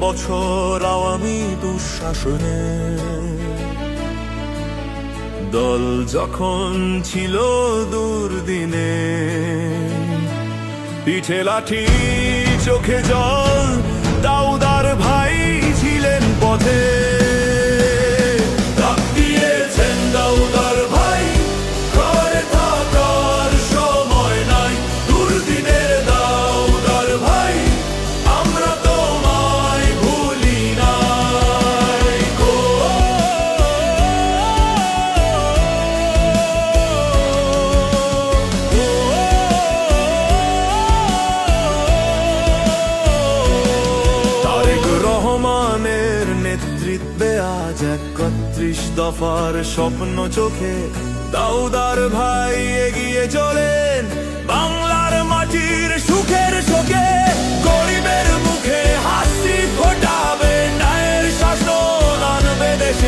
বছর আওয়ামী দুঃশাসনে দল যখন ছিল দুর্দিনে, পিঠে লাঠি চোখে জল, দাউদার ভাই ছিলেন পথে। ডাক দিয়েছেন দাউদার ভাই, ঘরে থাকার সময় নাই। দুর্দিনের দাউদার ভাই, আমরা তোমায় ভুলি নাই গো। তারেক রহমানের নেতৃত্বে আজ ৩১ দফার স্বপ্ন চোখে দাউদার ভাই এগিয়ে চলেন বাংলার মাটির সুখের শোকে। গরিবের মুখে হাসি ফোটাবে, ন্যায়ের শাসন আনবে দেশে।